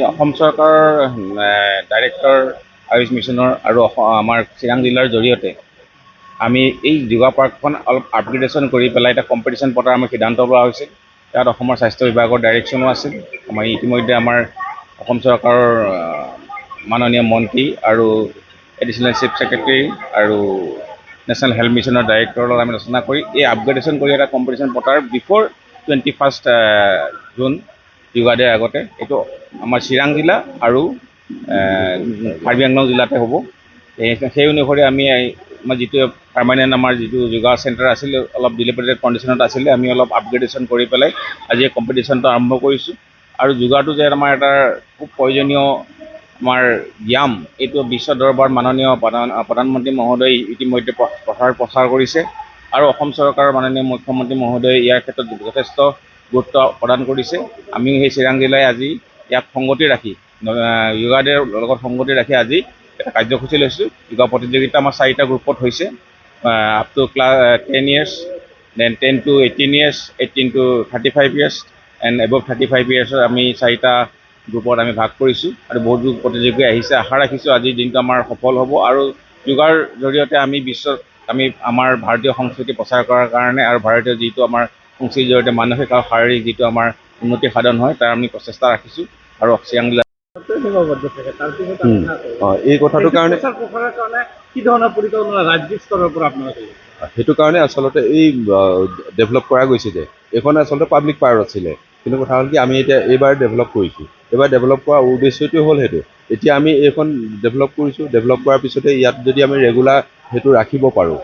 অসম চৰকাৰৰ ডাইৰেক্টৰ আয়ুষ মিছনৰ আৰু আমাৰ চিৰাং জিলাৰ জৰিয়তে আমি এই যোগা পাৰ্কখন অলপ আপগ্ৰেডেশ্যন কৰি পেলাই এটা কম্পিটিশ্যন পতাৰ আমাৰ সিদ্ধান্ত লোৱা হৈছিল। তাত অসমৰ স্বাস্থ্য বিভাগৰ ডাইৰেকশ্যনো আছিল। আমাৰ ইতিমধ্যে আমাৰ অসম চৰকাৰৰ মাননীয় মন্ত্ৰী আৰু এডিশ্যনেল চিফ ছেক্ৰেটাৰী আৰু নেশ্যনেল হেল্থ মিছনৰ ডাইৰেক্টৰৰ লগত আমি আলোচনা কৰি এই আপগ্ৰেডেশ্যন কৰি এটা কম্পিটিশ্যন পতাৰ বিফ'ৰ 21 জুন যোগা ডেৰ আগতে এইটো আমাৰ চিৰাং জিলা আৰু কাৰ্বি আংলং জিলাতে হ'ব। সেই অনুসৰি আমি আমাৰ যিটো পাৰ্মানেণ্ট আমাৰ যিটো যোগা চেণ্টাৰ আছিলে অলপ ডিলেপিটেড কণ্ডিশ্যনত আছিলে, আমি অলপ আপগ্ৰেডেশ্যন কৰি পেলাই আজি এই কম্পিটিশ্যনটো আৰম্ভ কৰিছোঁ। আৰু যোগাটো যে আমাৰ এটা খুব প্ৰয়োজনীয় আমাৰ ব্যায়াম, এইটো বিশ্ব দৰবাৰ মাননীয় প্ৰধানমন্ত্ৰী মহোদয় ইতিমধ্যে প্ৰচাৰ কৰিছে আৰু অসম চৰকাৰৰ মাননীয় মুখ্যমন্ত্ৰী মহোদয়ে ইয়াৰ ক্ষেত্ৰত যথেষ্ট গুৰুত্ব প্ৰদান কৰিছে। আমিও সেই চিৰাং জিলাই আজি ইয়াক সংগতি ৰাখি যোগা ডেৰ লগত সংগতি ৰাখি আজি এটা কাৰ্যসূচী লৈছোঁ। যোগা প্ৰতিযোগিতা আমাৰ 4টা গ্ৰুপত হৈছে, up to class 10 years, then 10 to 18 years, 18 to 35 years and above 35 yearsৰ আমি 4টা গ্ৰুপত আমি ভাগ কৰিছোঁ আৰু বহুত প্ৰতিযোগী আহিছে। আশা ৰাখিছোঁ আজিৰ দিনটো আমাৰ সফল হ'ব আৰু যোগাৰ জৰিয়তে আমি বিশ্বত আমাৰ ভাৰতীয় সংস্কৃতি প্ৰচাৰ কৰাৰ কাৰণে আৰু ভাৰতীয় যিটো আমাৰ সংস্কৃতিৰ জৰিয়তে মানসিক আৰু শাৰীৰিক যিটো আমাৰ উন্নতি সাধন হয় তাৰ আমি প্ৰচেষ্টা ৰাখিছোঁ। আৰু চিৰাং জিলা এই কথাটোৰ কাৰণে কি ধৰণৰ পৰিকল্পনা ৰাজ্যিক স্তৰৰ পৰা আপোনালোকে? সেইটো কাৰণে আচলতে এই ডেভেলপ কৰা গৈছে যে এইখন আচলতে পাব্লিক পাৰ্ক আছিলে, কিন্তু কথা হ'ল কি আমি এতিয়া এইবাৰ ডেভেলপ কৰিছোঁ। এইবাৰ ডেভেলপ কৰাৰ উদ্দেশ্যটো হ'ল সেইটো, এতিয়া আমি এইখন ডেভেলপ কৰিছোঁ। ডেভেলপ কৰাৰ পিছতে ইয়াত যদি আমি ৰেগুলাৰ সেইটো ৰাখিব পাৰোঁ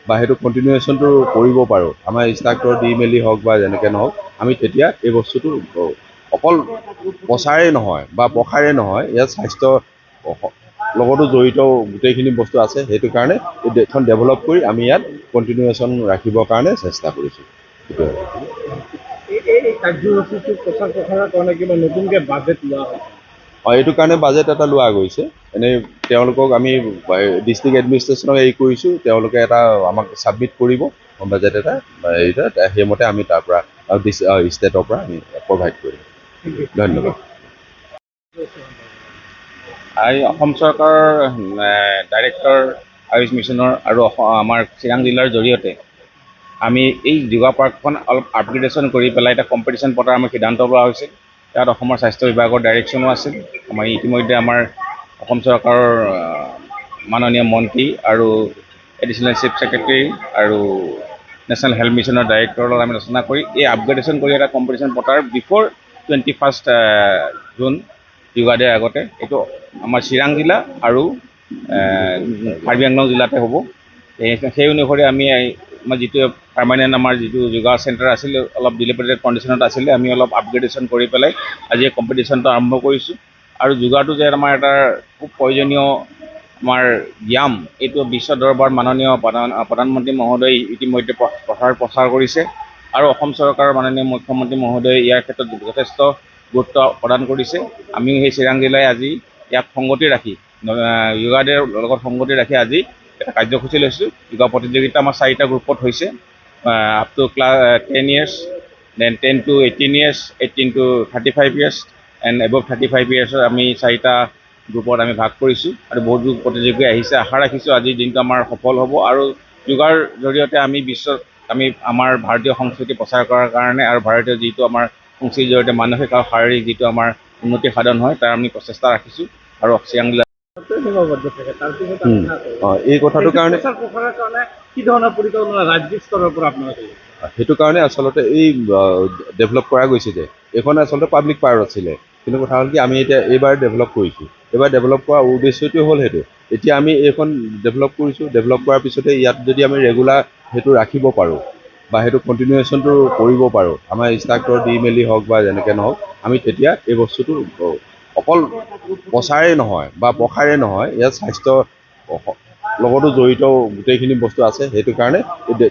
বা সেইটো কণ্টিনিউৱেশ্যনটো কৰিব পাৰোঁ, আমাৰ ইনষ্ট্ৰাক্টৰ দি মেলি হওক বা যেনেকৈ নহওক, আমি তেতিয়া এই বস্তুটো অকল প্ৰচাৰেই নহয় বা প্ৰসাৰেই নহয়, ইয়াত স্বাস্থ্য লগতো জড়িত গোটেইখিনি বস্তু আছে। সেইটো কাৰণে এখন ডেভেলপ কৰি আমি ইয়াত কণ্টিনিউৱেশ্যন ৰাখিবৰ কাৰণে চেষ্টা কৰিছোঁ। এই কাৰ্যসূচীটো প্ৰচাৰৰ কাৰণে কিবা নতুনকৈ বাজেট লোৱা হয়? এইটো কাৰণে বাজেট এটা লোৱা গৈছে। এনেই তেওঁলোকক আমি ডিষ্ট্ৰিক্ট এডমিনিষ্ট্ৰেশ্যনক হেৰি কৰিছোঁ, তেওঁলোকে এটা আমাক ছাবমিট কৰিব বাজেট এটা, সেইমতে আমি তাৰ পৰা ষ্টেটৰ পৰা আমি প্ৰভাইড কৰিম। ধন্যবাদ। অসম চৰকাৰৰ ডাইৰেক্টৰ আয়ুষ মিছনৰ আৰু আমাৰ চিৰাং জিলাৰ জৰিয়তে আমি এই যোগা পাৰ্কখন অলপ আপগ্ৰেডেশ্যন কৰি পেলাই এটা কম্পিটিশ্যন পতাৰ আমাৰ সিদ্ধান্ত লোৱা হৈছিল। তাত অসমৰ স্বাস্থ্য বিভাগৰ ডাইৰেকশ্যনো আছিল। আমাৰ ইতিমধ্যে আমাৰ অসম চৰকাৰৰ মাননীয় মন্ত্ৰী আৰু এডিশ্যনেল চিফ ছেক্ৰেটাৰী আৰু নেশ্যনেল হেল্থ মিছনৰ ডাইৰেক্টৰৰ লগত আমি আলোচনা কৰি এই আপগ্ৰেডেশ্যন কৰি এটা কম্পিটিশ্যন পতাৰ বিফ'ৰ 21 জুন যোগা ডেৰ আগতে এইটো আমাৰ চিৰাং জিলা আৰু কাৰ্বি আংলং জিলাতে হ'ব। সেই অনুসৰি আমি আমাৰ যিটো পাৰ্মানেণ্ট আমাৰ যিটো যোগা চেণ্টাৰ আছিলে অলপ ডিলেপিটেড কণ্ডিশ্যনত আছিলে, আমি অলপ আপগ্ৰেডেশ্যন কৰি পেলাই আজি এই কম্পিটিশ্যনটো আৰম্ভ কৰিছোঁ। আৰু যোগাটো যে আমাৰ এটা খুব প্ৰয়োজনীয় আমাৰ ব্যায়াম, এইটো বিশ্ব দৰবাৰ মাননীয় প্ৰধানমন্ত্ৰী মহোদয় ইতিমধ্যে প্ৰচাৰ কৰিছে আৰু অসম চৰকাৰৰ মাননীয় মুখ্যমন্ত্ৰী মহোদয়ে ইয়াৰ ক্ষেত্ৰত যথেষ্ট গুৰুত্ব প্ৰদান কৰিছে। আমিও সেই চিৰাং জিলাই আজি ইয়াক সংগতি ৰাখি যোগা ডেৰ লগত সংগতি ৰাখি আজি এটা কাৰ্যসূচী লৈছোঁ। যোগা প্ৰতিযোগিতা আমাৰ 4টা গ্ৰুপত হৈছে, up to class 10 years, then 10 to 18 years, 18 to 35 years and above 35 yearsৰ আমি 4টা গ্ৰুপত আমি ভাগ কৰিছোঁ আৰু বহুত প্ৰতিযোগী আহিছে। আশা ৰাখিছোঁ আজিৰ দিনটো আমাৰ সফল হ'ব আৰু যোগাৰ জৰিয়তে আমি বিশ্বত আমাৰ ভাৰতীয় সংস্কৃতি প্ৰচাৰ কৰাৰ কাৰণে আৰু ভাৰতীয় যিটো আমাৰ সংস্কৃতিৰ জৰিয়তে মানসিক আৰু শাৰীৰিক যিটো আমাৰ উন্নতি সাধন হয় তাৰ আমি প্ৰচেষ্টা ৰাখিছোঁ। আৰু চিৰাং জিলা এই কথাটোৰ কাৰণে কি ধৰণৰ পৰিকল্পনা ৰাজ্যিক স্তৰৰ পৰা আপোনালোকে? সেইটো কাৰণে আচলতে এই ডেভেলপ কৰা গৈছে যে এইখন আচলতে পাব্লিক পাৰ্ক আছিলে, কিন্তু কথা হ'ল কি আমি এতিয়া এইবাৰ ডেভেলপ কৰিছোঁ। এইবাৰ ডেভেলপ কৰাৰ উদ্দেশ্যটো হ'ল সেইটো, এতিয়া আমি এইখন ডেভেলপ কৰিছোঁ। ডেভেলপ কৰাৰ পিছতে ইয়াত যদি আমি ৰেগুলাৰ সেইটো ৰাখিব পাৰোঁ বা সেইটো কণ্টিনিউৱেশ্যনটো কৰিব পাৰোঁ, আমাৰ ইনষ্ট্ৰাক্টৰ দি মেলি হওক বা যেনেকৈ নহওক, আমি তেতিয়া এই বস্তুটো অকল প্ৰচাৰেই নহয় বা প্ৰসাৰেই নহয়, ইয়াত স্বাস্থ্য লগতো জড়িত গোটেইখিনি বস্তু আছে। সেইটো কাৰণে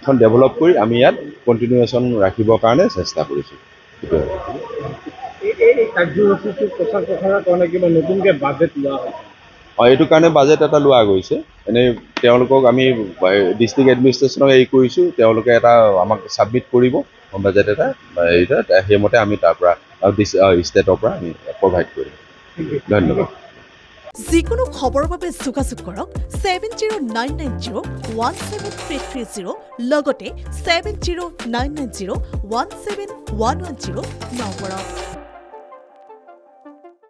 এখন ডেভেলপ কৰি আমি ইয়াত কণ্টিনিউৱেশ্যন ৰাখিবৰ কাৰণে চেষ্টা কৰিছোঁ। এই কাৰ্যসূচীটো প্ৰচাৰৰ কাৰণে কিবা নতুনকৈ বাজেট লোৱা হয়? এইটো কাৰণে বাজেট এটা লোৱা গৈছে। এনেই তেওঁলোকক আমি ডিষ্ট্ৰিক্ট এডমিনিষ্ট্ৰেশ্যনক হেৰি কৰিছোঁ, তেওঁলোকে এটা আমাক ছাবমিট কৰিব বাজেট এটা, সেইমতে আমি তাৰ পৰা ষ্টেটৰ পৰা আমি প্ৰভাইড কৰিম। ধন্যবাদ। যিকোনো খবৰৰ বাবে যোগাযোগ কৰক 7099017330 লগতে 7099017110 নম্বৰত।